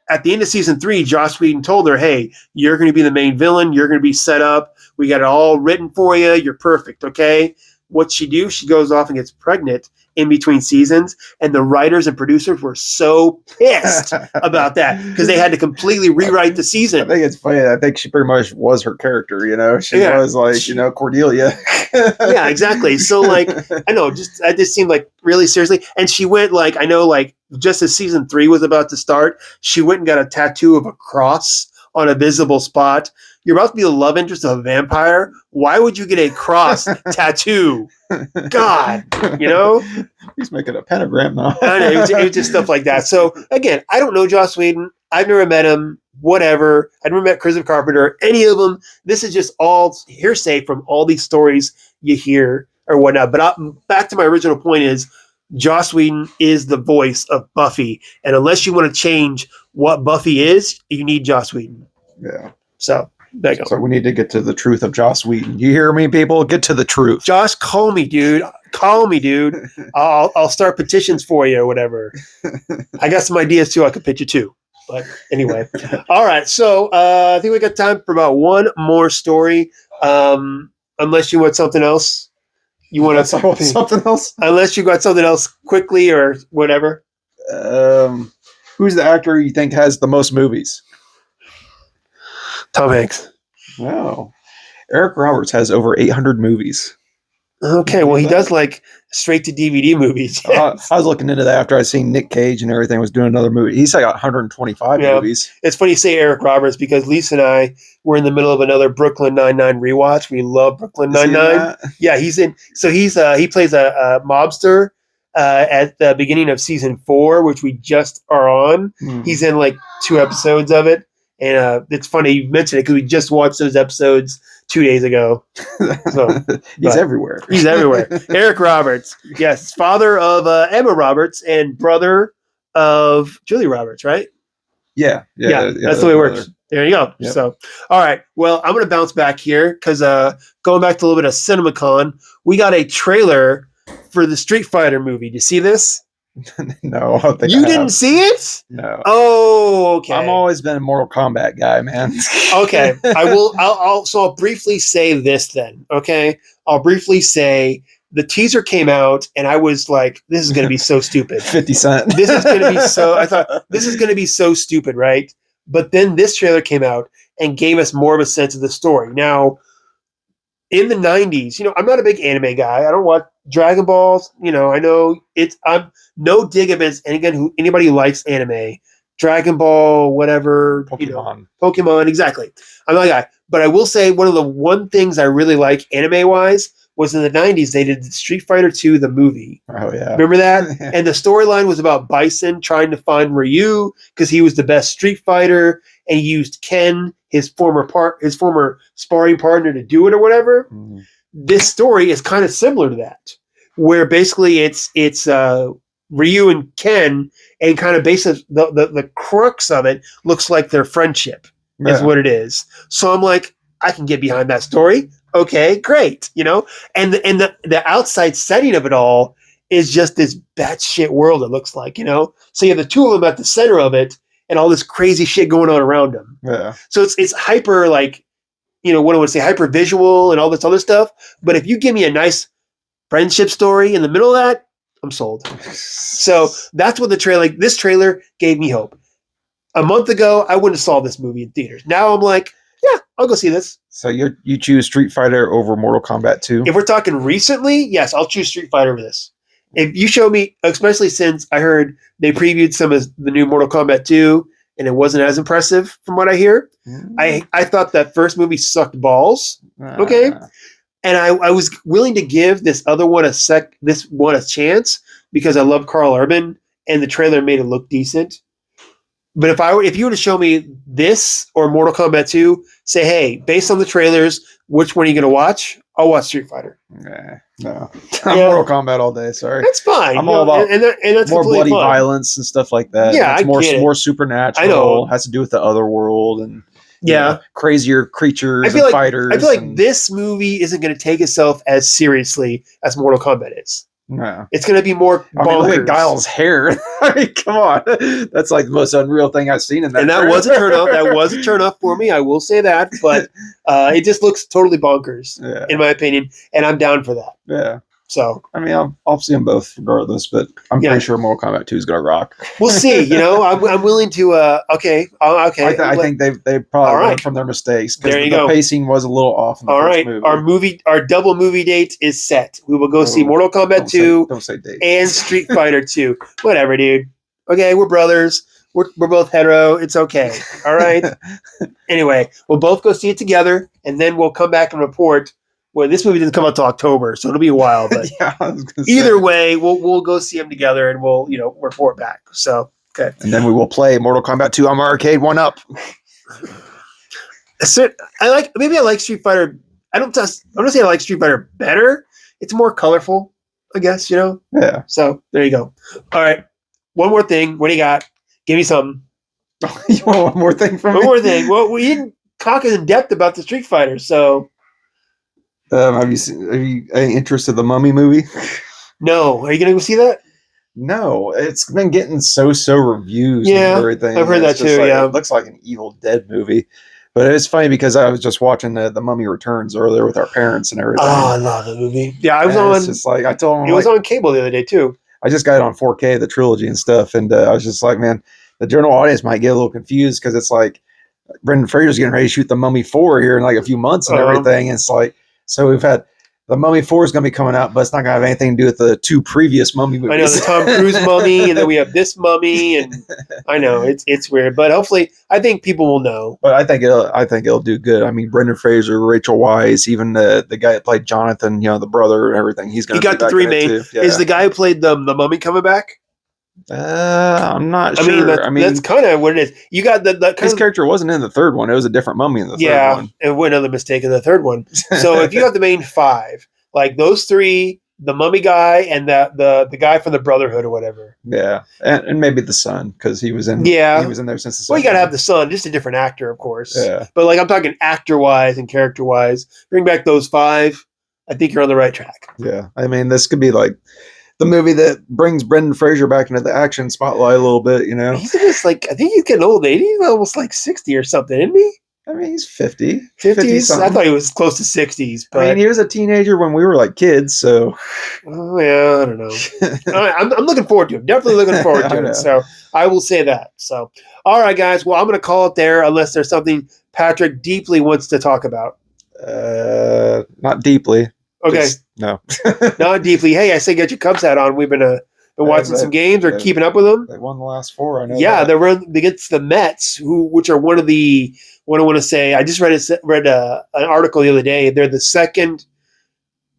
At the end of season 3, Joss Whedon told her, "Hey, you're going to be the main villain. You're going to be set up. We got it all written for you. You're perfect, okay?" what she do? She goes off and gets pregnant in between seasons, and the writers and producers were so pissed about that because they had to completely rewrite the season. I think it's funny. I think she pretty much was her character, you know. She was like, you know, Cordelia. Yeah, exactly. So like, I know, I just seemed like really seriously. And she went like, I know, like just as season 3 was about to start, she went and got a tattoo of a cross on a visible spot. You're about to be the love interest of a vampire. Why would you get a cross tattoo? God, you know? He's making a pentagram now. I know, it was just stuff like that. So again, I don't know Joss Whedon. I've never met him. Whatever. I've never met Christopher Carpenter. Any of them. This is just all hearsay from all these stories you hear or whatnot. But back to my original point is Joss Whedon is the voice of Buffy. And unless you want to change what Buffy is, you need Joss Whedon. Yeah. So there you go. So we need to get to the truth of Joss Whedon. You hear me, people? Get to the truth. Josh, call me, dude. Call me, dude. I'll start petitions for you or whatever. I got some ideas too. I could pitch you too. But anyway, all right. So I think we got time for about one more story. Unless you want something else, you want to something else. Unless you got something else quickly or whatever. Who's the actor you think has the most movies? Tom Hanks. No. Eric Roberts has over 800 movies. Okay, well, he does like straight to DVD movies. Yes. I was looking into that after I seen Nick Cage and everything was doing another movie. He's like 125 movies. It's funny you say Eric Roberts because Lisa and I were in the middle of another Brooklyn Nine-Nine rewatch. We love Brooklyn Nine-Nine. Yeah, he's in. So he plays a mobster at the beginning of season 4, which we just are on. He's in like 2 episodes of it. And it's funny you mentioned it because we just watched those episodes 2 days ago. So, he's everywhere. He's everywhere. Eric Roberts. Yes. Father of Emma Roberts and brother of Julie Roberts, right? Yeah. That's the way it works. There you go. Yep. So, all right. Well, I'm going to bounce back here because going back to a little bit of Cinemacon, we got a trailer for the Street Fighter movie. Do you see this? No, I don't think you didn't see it? No. Oh, okay. I've always been a Mortal Kombat guy, man. Okay, I'll briefly say this then. Okay, I'll briefly say the teaser came out, and I was like, "This is going to be so stupid." 50 Cent. This is going to be so. I thought this is going to be so stupid, right? But then this trailer came out and gave us more of a sense of the story. Now, in the 90s, I'm not a big anime guy. I don't watch Dragon Balls. I know I'm no dig against anybody who likes anime. Dragon Ball, whatever. Pokemon, exactly. I'm not a guy. But I will say one of the one things I really like anime-wise was in the 90s, they did Street Fighter 2, the movie. Oh, yeah. Remember that? And the storyline was about Bison trying to find Ryu because he was the best Street Fighter, and he used Ken, his former sparring partner, to do it or whatever. This story is kind of similar to that, where basically it's Ryu and Ken, and kind of basically the crux of it looks like their friendship is what it is. So I'm like, I can get behind that story. Okay, great. And the outside setting of it all is just this batshit world, it looks like, So you have the two of them at the center of it and all this crazy shit going on around them. Yeah. So it's hyper, like, what do I want to say, hyper visual and all this other stuff. But if you give me a nice friendship story in the middle of that, I'm sold. So that's what this trailer gave me hope. A month ago, I wouldn't have saw this movie in theaters. Now I'm like, yeah, I'll go see this. So you choose Street Fighter over Mortal Kombat 2? If we're talking recently, yes, I'll choose Street Fighter over this. If you show me, especially since I heard they previewed some of the new Mortal Kombat 2, and it wasn't as impressive from what I hear. I thought that first movie sucked balls. Okay. And I was willing to give this other one a chance because I love Carl Urban and the trailer made it look decent. But if you were to show me this or Mortal Kombat 2, say, hey, based on the trailers, which one are you going to watch? I'll watch Street Fighter. No. I'm Mortal Kombat all day, sorry. That's fine. I'm all about and that's more bloody fun. violence and stuff like that. Yeah, it's more supernatural. I know. Has to do with the other world and Yeah. Crazier creatures and fighters. I feel like this movie isn't going to take itself as seriously as Mortal Kombat is. No. It's going to be more bonkers. I mean, look at Guile's hair. I mean, come on. That's like the most unreal thing I've seen in that. And that was a turnoff. That was a turnoff for me. I will say that. But it just looks totally bonkers, in my opinion. And I'm down for that. Yeah. So, I mean, I'll see them both regardless, but I'm pretty sure Mortal Kombat 2 is going to rock. We'll see. I'm willing to. Okay. Okay. I think they probably learned from their mistakes because the pacing was a little off in the first movie. Our double movie date is set. We will go see Mortal Kombat 2 and Street Fighter 2. Whatever, dude. Okay, we're brothers. We're both hetero. It's okay. All right. Anyway, we'll both go see it together, and then we'll come back and report. Well, this movie doesn't come out till October, so it'll be a while. But either way, we'll go see them together, and we'll report back. So okay, and then we will play Mortal Kombat 2 on my arcade 1-up. So I like Street Fighter. I'm not saying I like Street Fighter better. It's more colorful, I guess. Yeah. So there you go. All right, one more thing. What do you got? Give me something. You want one more thing from me? One more thing. Well, we didn't talk in depth about the Street Fighter, so. Are you interested in the Mummy movie? No. Are you going to go see that? No. It's been getting so reviews and everything. I've heard that too, It looks like an Evil Dead movie. But it's funny because I was just watching the Mummy Returns earlier with our parents and everything. Oh, I love the movie. Yeah, I was on. It's just like, I told them. It was on cable the other day too. I just got it on 4K, the trilogy and stuff. And I was just like, man, the general audience might get a little confused because it's like Brendan Fraser's getting ready to shoot the Mummy 4 here in like a few months and everything. And it's like, so we've had the Mummy 4 is going to be coming out, but it's not going to have anything to do with the 2 previous Mummy movies. I know, the Tom Cruise Mummy, and then we have this Mummy, and I know it's weird, but hopefully, I think people will know. But I think it'll do good. I mean, Brendan Fraser, Rachel Weisz, even the guy that played Jonathan, the brother and everything. He got the 3 main. Yeah. Is the guy who played the Mummy coming back? I'm not sure. That's kind of what it is. You got his character wasn't in the third one. It was a different Mummy in the third one. Yeah, and another mistake in the third one. So if you have the main 5, like those 3, the Mummy guy and the guy from the Brotherhood or whatever. Yeah, and maybe the son because he was in. Yeah, he was in there since the second. Well, you got to have the son, just a different actor, of course. Yeah, but like I'm talking actor wise and character wise. Bring back those 5. I think you're on the right track. Yeah, I mean this could be like the movie that brings Brendan Fraser back into the action spotlight a little bit, He's just like, I think he's getting old. He's almost like 60 or something, isn't he? I mean, he's 50. 50s? I thought he was close to 60s. But... I mean, he was a teenager when we were like kids, so. Oh, yeah, I don't know. I'm looking forward to him. Definitely looking forward to it. So I will say that. So, all right, guys. Well, I'm going to call it there unless there's something Patrick deeply wants to talk about. Not deeply. Okay. No. Not deeply. Hey, I say get your Cubs hat on. We've been watching some games or keeping up with them. They won the last 4. I know. Yeah, they run against the Mets, which are one of the. What I want to say, I just read an article the other day. They're the second.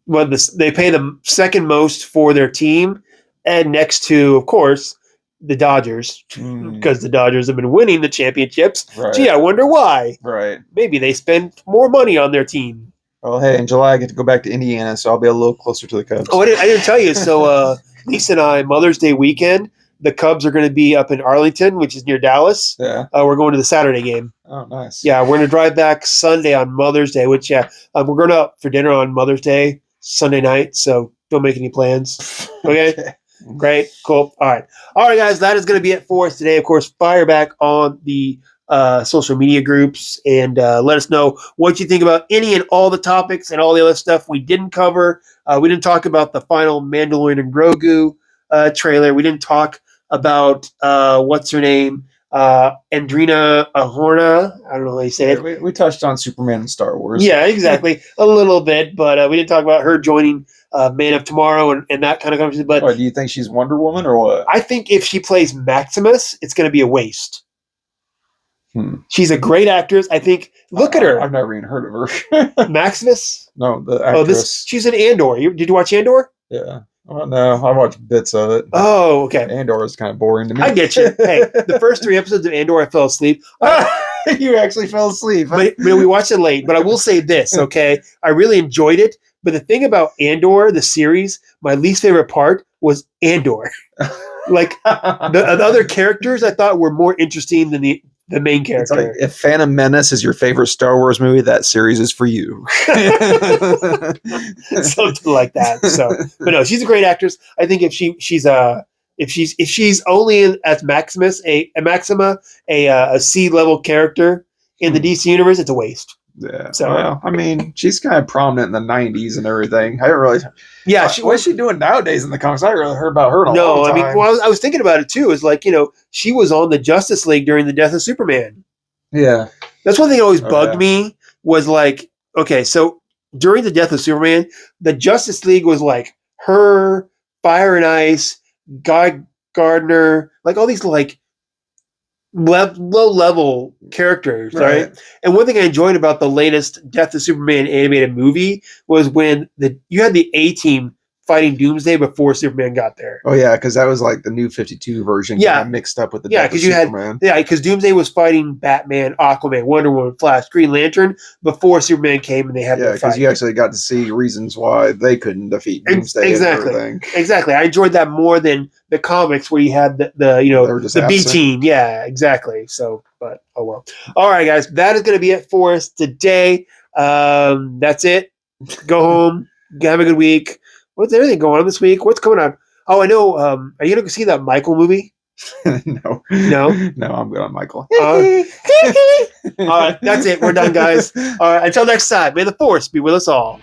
Well, they pay the second most for their team, and next to, of course, the Dodgers, because the Dodgers have been winning the championships. Right. Gee, I wonder why. Right. Maybe they spend more money on their team. Well, hey, in July I get to go back to Indiana, so I'll be a little closer to the Cubs. Oh, I didn't tell you. So Lisa and I, Mother's Day weekend, the Cubs are going to be up in Arlington, which is near Dallas. Yeah. We're going to the Saturday game. Oh, nice. Yeah, we're going to drive back Sunday on Mother's Day, which, we're going up for dinner on Mother's Day, Sunday night, so don't make any plans. Okay? Great. Cool. All right. All right, guys, that is going to be it for us today. Of course, fire back on the social media groups and let us know what you think about any and all the topics and all the other stuff we didn't cover. We didn't talk about the final Mandalorian and Grogu trailer. We didn't talk about what's her name? Andrina Ahorna. I don't know how you say it. We touched on Superman and Star Wars. Yeah, exactly. A little bit, but we didn't talk about her joining Man of Tomorrow and that kind of conversation. But do you think she's Wonder Woman or what? I think if she plays Maximus, it's going to be a waste. She's a great actress. I think. Look at her. I've never even heard of her. Maximus? No, the actress. She's in Andor. Did you watch Andor? Yeah. Well, no, I watched bits of it. Oh, okay. Andor is kind of boring to me. I get you. Hey, the first 3 episodes of Andor, I fell asleep. You actually fell asleep. But we watched it late. But I will say this, okay? I really enjoyed it. But the thing about Andor, the series, my least favorite part was Andor. Like, the other characters I thought were more interesting than the the main It's like, character. if Phantom Menace is your favorite Star Wars movie, that series is for you. Something like that. So, but no, she's a great actress. I think if she's only as Maxima, a C-level character in the DC universe, it's a waste. Yeah. So, well, I mean, she's kind of prominent in the '90s and everything. I didn't really. Yeah. What's she doing nowadays in the comics? I haven't really heard about her in a long time. I mean, well, I was thinking about it too. Is like, she was on the Justice League during the death of Superman. Yeah. That's one thing that always bugged me was like, okay, so during the death of Superman, the Justice League was like her, Fire and Ice, Guy Gardner, like all these like low level characters, right? And one thing I enjoyed about the latest Death of Superman animated movie was when you had the A-Team fighting Doomsday before Superman got there. Oh yeah, because that was like the new 52 version. Yeah, mixed up with the because you Superman. because Doomsday was fighting Batman, Aquaman, Wonder Woman, Flash, Green Lantern before Superman came, and they had because you actually got to see reasons why they couldn't defeat Doomsday. Exactly. I enjoyed that more than the comics where you had the B team. Yeah, exactly. So, but oh well. All right, guys, that is going to be it for us today. That's it. Go home. Have a good week. What's everything going on this week? What's going on? Oh, I know. Are you going to see that Michael movie? No, I'm good on Michael. All right, that's it. We're done, guys. All right, until next time, may the Force be with us all.